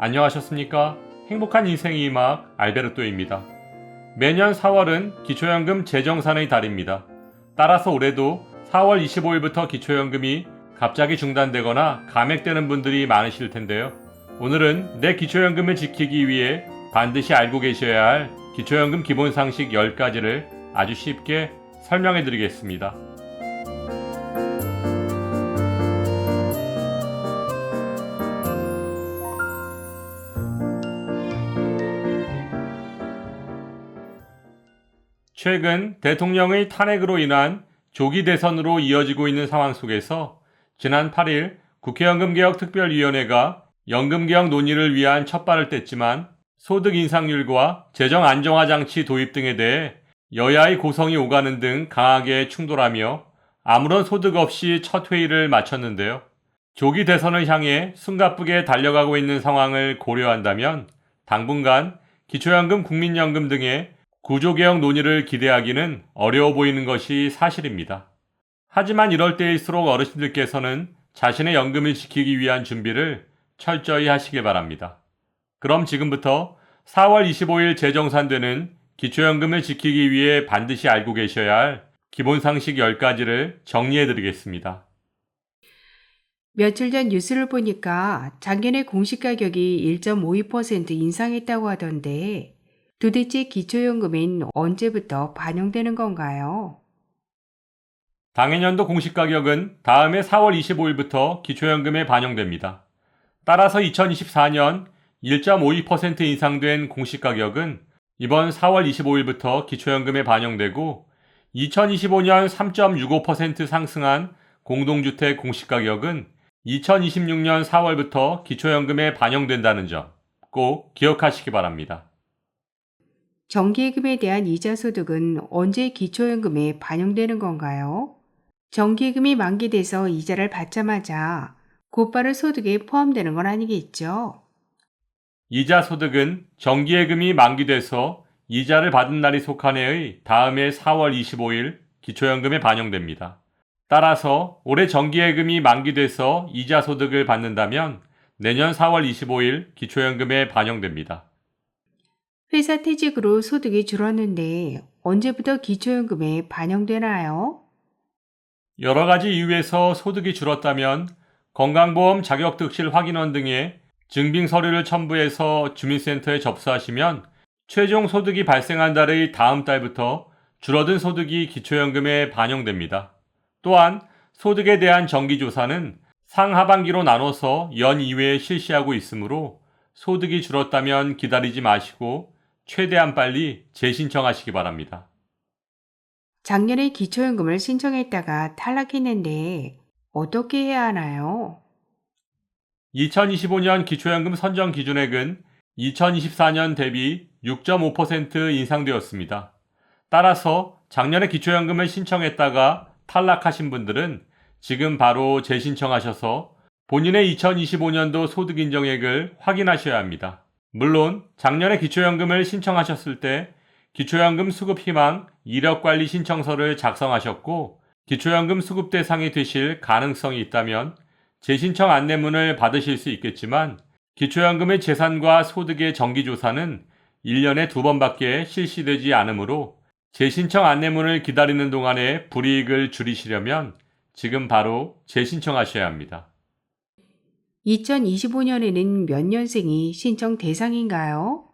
안녕하셨습니까? 행복한 인생의 이막 알베르토입니다. 매년 4월은 기초연금 재정산의 달입니다. 따라서 올해도 4월 25일부터 기초연금이 갑자기 중단되거나 감액되는 분들이 많으실 텐데요. 오늘은 내 기초연금을 지키기 위해 반드시 알고 계셔야 할 기초연금 기본상식 10가지를 아주 쉽게 설명해 드리겠습니다. 최근 대통령의 탄핵으로 인한 조기 대선으로 이어지고 있는 상황 속에서 지난 8일 국회연금개혁특별위원회가 연금개혁 논의를 위한 첫발을 뗐지만 소득 인상률과 재정 안정화 장치 도입 등에 대해 여야의 고성이 오가는 등 강하게 충돌하며 아무런 소득 없이 첫 회의를 마쳤는데요. 조기 대선을 향해 숨가쁘게 달려가고 있는 상황을 고려한다면 당분간 기초연금, 국민연금 등의 구조개혁 논의를 기대하기는 어려워 보이는 것이 사실입니다. 하지만 이럴 때일수록 어르신들께서는 자신의 연금을 지키기 위한 준비를 철저히 하시길 바랍니다. 그럼 지금부터 4월 25일 재정산되는 기초연금을 지키기 위해 반드시 알고 계셔야 할 기본상식 10가지를 정리해 드리겠습니다. 며칠 전 뉴스를 보니까 작년에 공시가격이 1.52% 인상했다고 하던데 도대체 기초연금엔 언제부터 반영되는 건가요? 당해년도 공시가격은 다음해 4월 25일부터 기초연금에 반영됩니다. 따라서 2024년 1.52% 인상된 공시가격은 이번 4월 25일부터 기초연금에 반영되고 2025년 3.65% 상승한 공동주택 공시가격은 2026년 4월부터 기초연금에 반영된다는 점 꼭 기억하시기 바랍니다. 정기예금에 대한 이자 소득은 언제 기초연금에 반영되는 건가요? 정기예금이 만기돼서 이자를 받자마자 곧바로 소득에 포함되는 건 아니겠죠? 이자 소득은 정기예금이 만기돼서 이자를 받은 날이 속한 해의 다음해 4월 25일 기초연금에 반영됩니다. 따라서 올해 정기예금이 만기돼서 이자 소득을 받는다면 내년 4월 25일 기초연금에 반영됩니다. 회사 퇴직으로 소득이 줄었는데 언제부터 기초연금에 반영되나요? 여러 가지 이유에서 소득이 줄었다면 건강보험 자격득실 확인원 등의 증빙 서류를 첨부해서 주민센터에 접수하시면 최종 소득이 발생한 달의 다음 달부터 줄어든 소득이 기초연금에 반영됩니다. 또한 소득에 대한 정기조사는 상하반기로 나눠서 연 2회 실시하고 있으므로 소득이 줄었다면 기다리지 마시고 최대한 빨리 재신청하시기 바랍니다. 작년에 기초연금을 신청했다가 탈락했는데 어떻게 해야 하나요? 2025년 기초연금 선정 기준액은 2024년 대비 6.5% 인상되었습니다. 따라서 작년에 기초연금을 신청했다가 탈락하신 분들은 지금 바로 재신청하셔서 본인의 2025년도 소득 인정액을 확인하셔야 합니다. 물론 작년에 기초연금을 신청하셨을 때 기초연금 수급 희망 이력관리 신청서를 작성하셨고 기초연금 수급 대상이 되실 가능성이 있다면 재신청 안내문을 받으실 수 있겠지만 기초연금의 재산과 소득의 정기조사는 1년에 2번밖에 실시되지 않으므로 재신청 안내문을 기다리는 동안에 불이익을 줄이시려면 지금 바로 재신청하셔야 합니다. 2025년에는 몇 년생이 신청 대상인가요?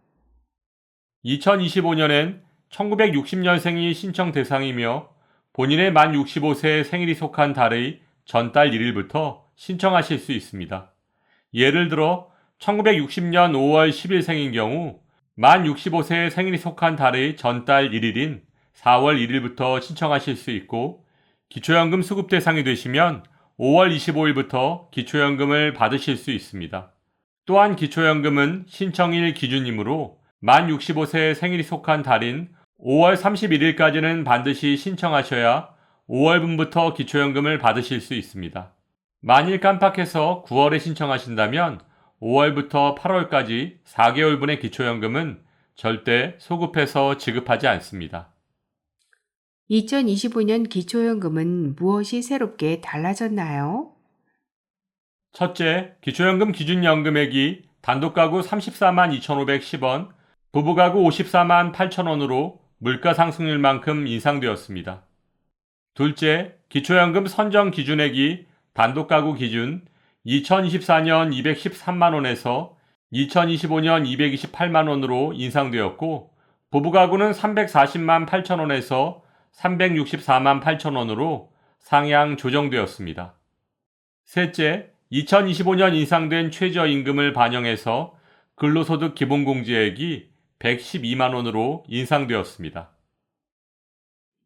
2025년엔 1960년생이 신청 대상이며 본인의 만 65세 생일이 속한 달의 전달 1일부터 신청하실 수 있습니다. 예를 들어 1960년 5월 10일생인 경우 만 65세 생일이 속한 달의 전달 1일인 4월 1일부터 신청하실 수 있고 기초연금 수급 대상이 되시면 5월 25일부터 기초연금을 받으실 수 있습니다. 또한 기초연금은 신청일 기준이므로 만 65세 생일이 속한 달인 5월 31일까지는 반드시 신청하셔야 5월분부터 기초연금을 받으실 수 있습니다. 만일 깜빡해서 9월에 신청하신다면 5월부터 8월까지 4개월분의 기초연금은 절대 소급해서 지급하지 않습니다. 2025년 기초연금은 무엇이 새롭게 달라졌나요? 첫째, 기초연금 기준연금액이 단독가구 34만 2,510원, 부부가구 54만 8천원으로 물가 상승률만큼 인상되었습니다. 둘째, 기초연금 선정 기준액이 단독가구 기준 2024년 213만원에서 2025년 228만원으로 인상되었고, 부부가구는 340만 8천원에서 364만 8천원으로 상향 조정되었습니다. 셋째, 2025년 인상된 최저임금을 반영해서 근로소득 기본공제액이 112만원으로 인상되었습니다.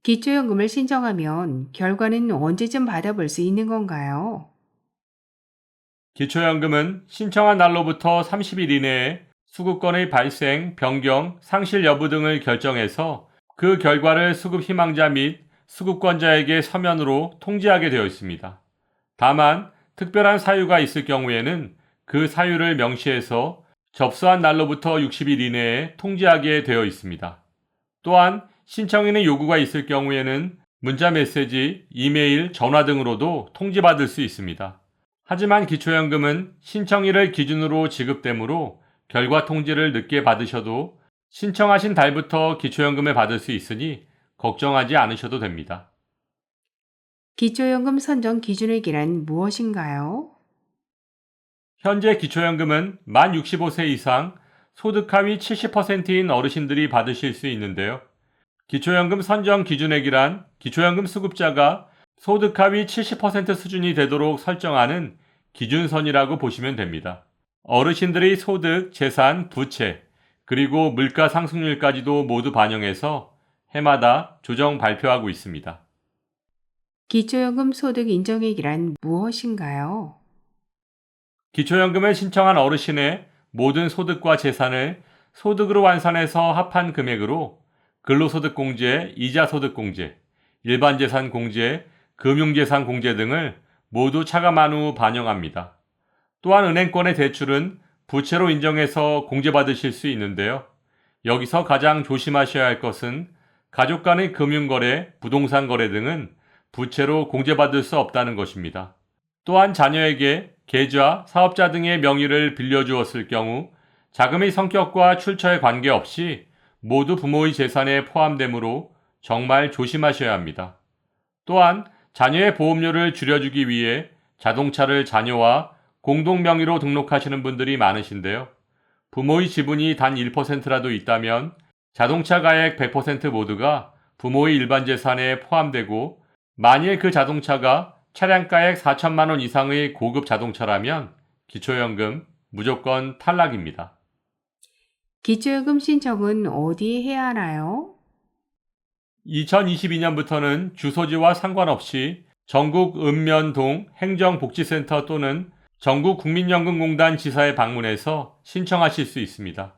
기초연금을 신청하면 결과는 언제쯤 받아볼 수 있는 건가요? 기초연금은 신청한 날로부터 30일 이내에 수급권의 발생, 변경, 상실 여부 등을 결정해서 그 결과를 수급 희망자 및 수급권자에게 서면으로 통지하게 되어 있습니다. 다만 특별한 사유가 있을 경우에는 그 사유를 명시해서 접수한 날로부터 60일 이내에 통지하게 되어 있습니다. 또한 신청인의 요구가 있을 경우에는 문자 메시지, 이메일, 전화 등으로도 통지받을 수 있습니다. 하지만 기초연금은 신청일을 기준으로 지급되므로 결과 통지를 늦게 받으셔도 신청하신 달부터 기초연금을 받을 수 있으니 걱정하지 않으셔도 됩니다. 기초연금 선정 기준액이란 무엇인가요? 현재 기초연금은 만 65세 이상 소득 하위 70%인 어르신들이 받으실 수 있는데요. 기초연금 선정 기준액이란 기초연금 수급자가 소득 하위 70% 수준이 되도록 설정하는 기준선이라고 보시면 됩니다. 어르신들의 소득, 재산, 부채, 그리고 물가 상승률까지도 모두 반영해서 해마다 조정 발표하고 있습니다. 기초연금 소득 인정액이란 무엇인가요? 기초연금을 신청한 어르신의 모든 소득과 재산을 소득으로 환산해서 합한 금액으로 근로소득공제, 이자소득공제, 일반재산공제, 금융재산공제 등을 모두 차감한 후 반영합니다. 또한 은행권의 대출은 부채로 인정해서 공제받으실 수 있는데요. 여기서 가장 조심하셔야 할 것은 가족 간의 금융거래, 부동산 거래 등은 부채로 공제받을 수 없다는 것입니다. 또한 자녀에게 계좌, 사업자 등의 명의를 빌려주었을 경우 자금의 성격과 출처에 관계없이 모두 부모의 재산에 포함되므로 정말 조심하셔야 합니다. 또한 자녀의 보험료를 줄여주기 위해 자동차를 자녀와 공동 명의로 등록하시는 분들이 많으신데요. 부모의 지분이 단 1%라도 있다면 자동차 가액 100% 모두가 부모의 일반 재산에 포함되고, 만일 그 자동차가 차량가액 4천만 원 이상의 고급 자동차라면 기초연금 무조건 탈락입니다. 기초연금 신청은 어디에 해야 하나요? 2022년부터는 주소지와 상관없이 전국 읍면동 행정복지센터 또는 전국국민연금공단 지사에 방문해서 신청하실 수 있습니다.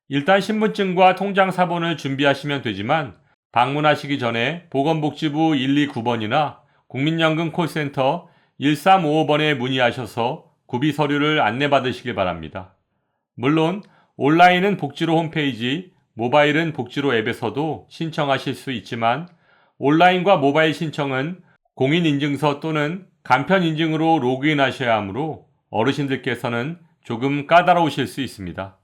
일단 신분증과 통장사본을 준비하시면 되지만 방문하시기 전에 보건복지부 129번이나 국민연금 콜센터 1355번에 문의하셔서 구비 서류를 안내받으시길 바랍니다. 물론 온라인은 복지로 홈페이지, 모바일은 복지로 앱에서도 신청하실 수 있지만 온라인과 모바일 신청은 공인인증서 또는 간편인증으로 로그인하셔야 하므로 어르신들께서는 조금 까다로우실 수 있습니다.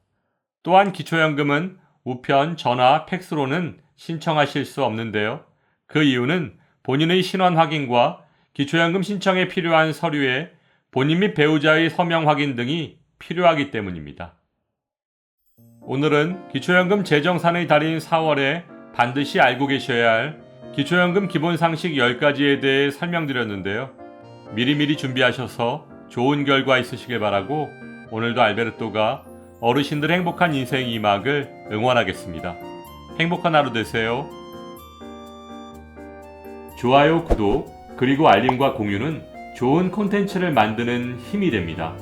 또한 기초연금은 우편, 전화, 팩스로는 신청하실 수 없는데요. 그 이유는 본인의 신원 확인과 기초연금 신청에 필요한 서류에 본인 및 배우자의 서명 확인 등이 필요하기 때문입니다. 오늘은 기초연금 재정산의 달인 4월에 반드시 알고 계셔야 할 기초연금 기본상식 10가지에 대해 설명드렸는데요. 미리미리 준비하셔서 좋은 결과 있으시길 바라고 오늘도 알베르토가 어르신들의 행복한 인생 2막을 응원하겠습니다. 행복한 하루 되세요. 좋아요, 구독, 그리고 알림과 공유는 좋은 콘텐츠를 만드는 힘이 됩니다.